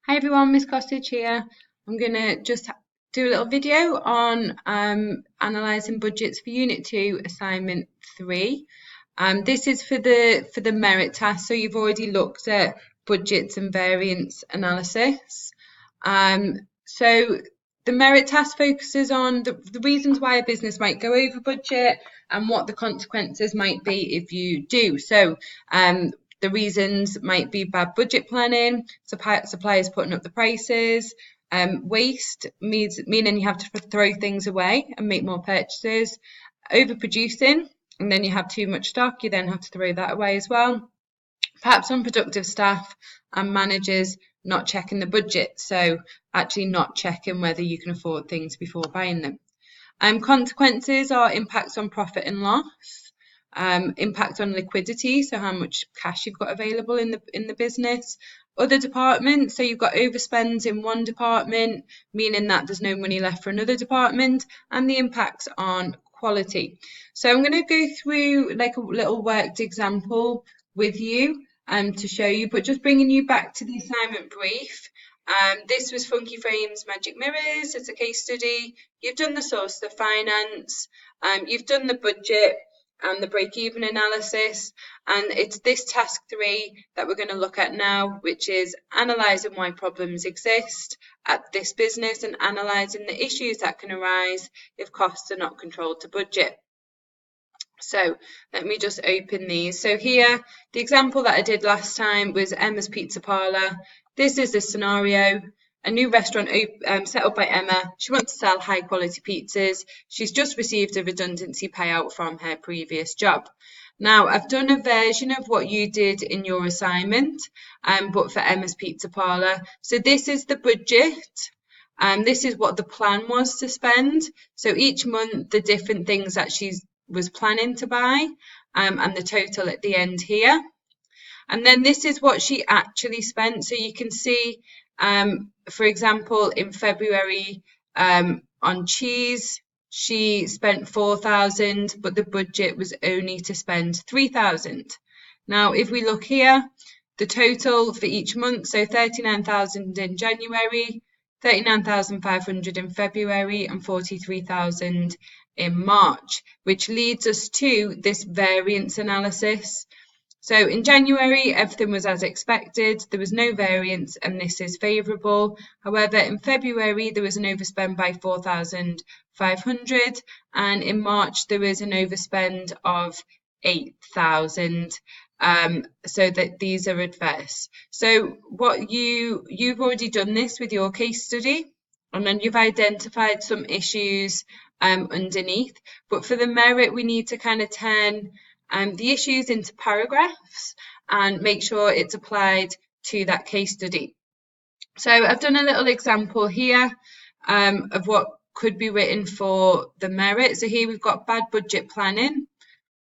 Hi everyone, Miss Cottage here. I'm going to just do a little video on analysing budgets for Unit 2, Assignment 3. This is for the merit task, so you've already looked at budgets and variance analysis. So the merit task focuses on the reasons why a business might go over budget and what the consequences might be if you do. So the reasons might be bad budget planning, suppliers putting up the prices, waste, meaning you have to throw things away and make more purchases, overproducing, and then you have too much stock, you then have to throw that away as well. Perhaps unproductive staff and managers not checking the budget, so actually not checking whether you can afford things before buying them. Consequences are impacts on profit and loss. Impact on liquidity, so how much cash you've got available in the business. Other departments, so you've got overspends in one department, meaning that there's no money left for another department, and the impacts on quality. So I'm going to go through like a little worked example with you to show you, but just bringing you back to the assignment brief. This was Funky Frames Magic Mirrors. It's a case study. You've done the source of finance. You've done the budget and the break-even analysis, and it's this task 3 that we're going to look at now, which is analysing why problems exist at this business and analysing the issues that can arise if costs are not controlled to budget. So let me just open these. So here, the example that I did last time was Emma's Pizza Parlour. This is the scenario. A new restaurant set up by Emma. She wants to sell high quality pizzas. She's just received a redundancy payout from her previous job. Now, I've done a version of what you did in your assignment, but for Emma's Pizza Parlour. So this is the budget. This is what the plan was to spend. So each month, the different things that she was planning to buy, and the total at the end here. And then this is what she actually spent. So you can see, for example, in February on cheese, she spent 4,000, but the budget was only to spend 3,000. Now, if we look here, the total for each month, so 39,000 in January, 39,500 in February, and 43,000 in March, which leads us to this variance analysis. So in January, everything was as expected. There was no variance, and this is favourable. However, in February, there was an overspend by 4,500, and in March, there was an overspend of 8,000. So that these are adverse. So what you've already done this with your case study, and then you've identified some issues underneath. But for the merit, we need to kind of turn the issues into paragraphs and make sure it's applied to that case study. So I've done a little example here of what could be written for the merit. So here we've got bad budget planning.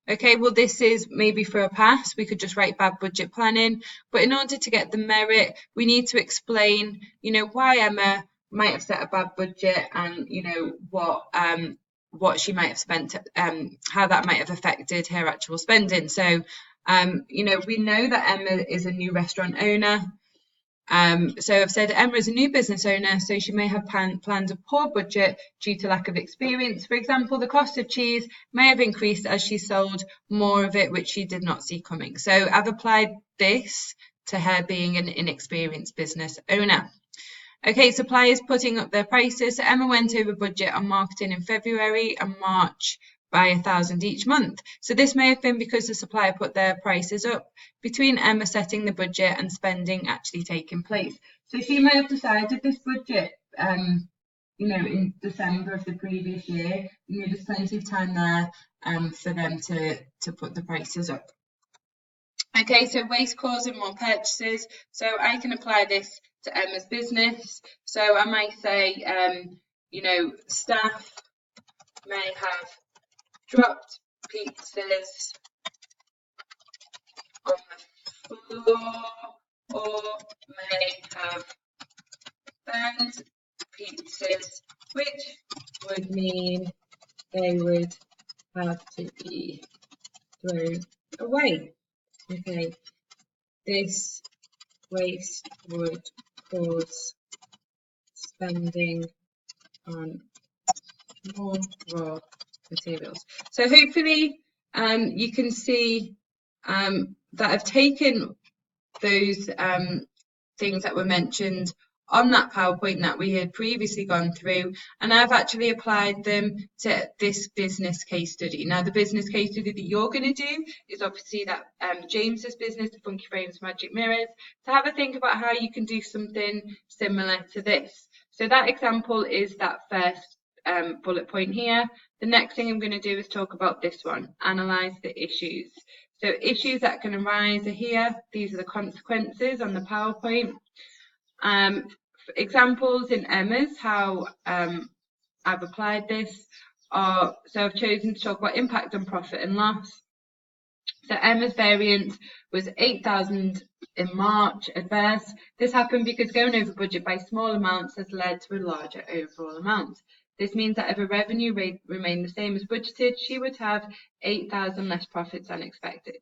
Okay, well, this is maybe for a pass. We could just write bad budget planning. But in order to get the merit, we need to explain, why Emma might have set a bad budget and, what she might have spent, how that might have affected her actual spending. So, we know that Emma is a new restaurant owner. So I've said Emma is a new business owner, so she may have planned a poor budget due to lack of experience. For example, the cost of cheese may have increased as she sold more of it, which she did not see coming. So I've applied this to her being an inexperienced business owner. Okay, suppliers putting up their prices. So Emma went over budget on marketing in February and March by 1,000 each month. So this may have been because the supplier put their prices up between Emma setting the budget and spending actually taking place. So she may have decided this budget, in December of the previous year. There's plenty of time there for them to put the prices up. Okay, so waste causing more purchases. So I can apply this to Emma's business. So I might say, staff may have dropped pizzas on the floor or may have burned pizzas, which would mean they would have to be thrown away. Okay, this waste would cause spending on more raw materials. So hopefully you can see that I've taken those things that were mentioned on that PowerPoint that we had previously gone through, and I've actually applied them to this business case study. Now, the business case study that you're going to do is obviously that James's business, the Funky Frames Magic Mirrors. So have a think about how you can do something similar to this. So that example is that first bullet point here. The next thing I'm going to do is talk about this one, analyze the issues. So issues that can arise are here. These are the consequences on the PowerPoint. Examples in Emma's, how I've applied this are, so I've chosen to talk about impact on profit and loss. So Emma's variance was 8,000 in March adverse. This happened because going over budget by small amounts has led to a larger overall amount. This means that if her revenue rate remained the same as budgeted, she would have 8,000 less profits than expected.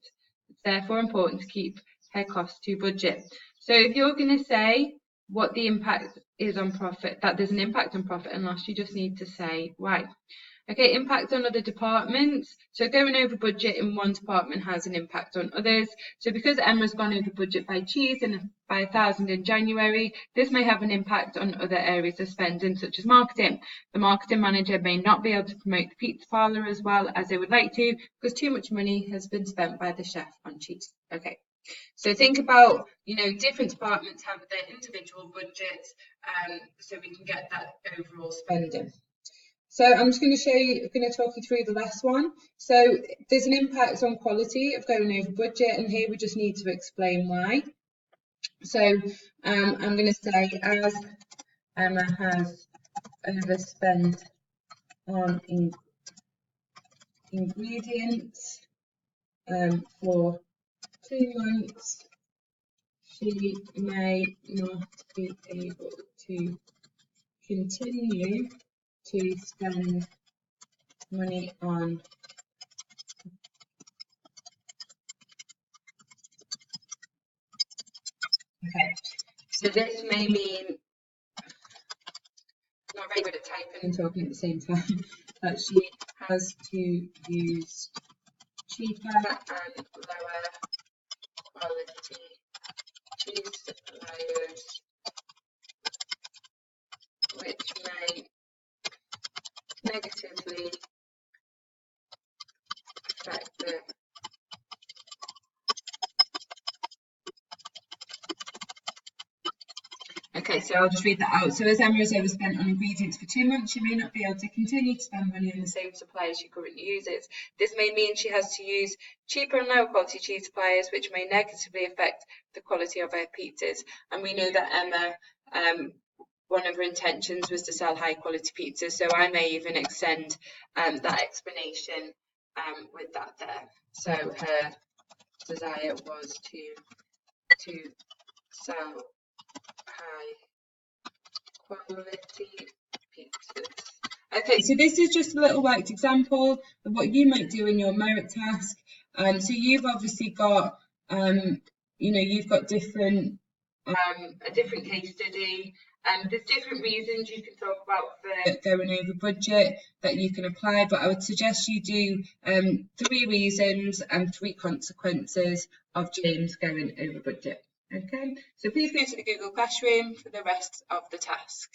It's therefore important to keep her costs to budget. So if you're going to say what the impact is on profit, that there's an impact on profit and loss, you just need to say why. Okay, impact on other departments. So going over budget in one department has an impact on others. So because Emma's gone over budget by cheese and by 1,000 in January, this may have an impact on other areas of spending, such as marketing. The marketing manager may not be able to promote the pizza parlour as well as they would like to because too much money has been spent by the chef on cheese. Okay. So think about, different departments have their individual budgets, so we can get that overall spending. So I'm just going to talk you through the last one. So there's an impact on quality of going over budget, and here we just need to explain why. So I'm going to say, as Emma has overspent on ingredients for 2 months, she may not be able to continue to spend money on so this may mean not very good at typing and talking at the same time, that she has to use cheaper and lower quality cheese suppliers, which may negatively affect the Okay, so I'll just read that out. So as Emma has overspent on ingredients for 2 months, she may not be able to continue to spend money on the same suppliers she currently uses. This may mean she has to use cheaper and lower quality cheese suppliers, which may negatively affect the quality of her pizzas. And we know that Emma, one of her intentions was to sell high quality pizzas, so I may even extend that explanation with that there. So her desire was to sell high quality pizzas. Okay, so this is just a little worked example of what you might do in your merit task. So you've obviously got, you've got different, a different case study. There's different reasons you can talk about for going over budget that you can apply, but I would suggest you do 3 reasons and 3 consequences of James going over budget. Okay, so please go to the Google Classroom for the rest of the task.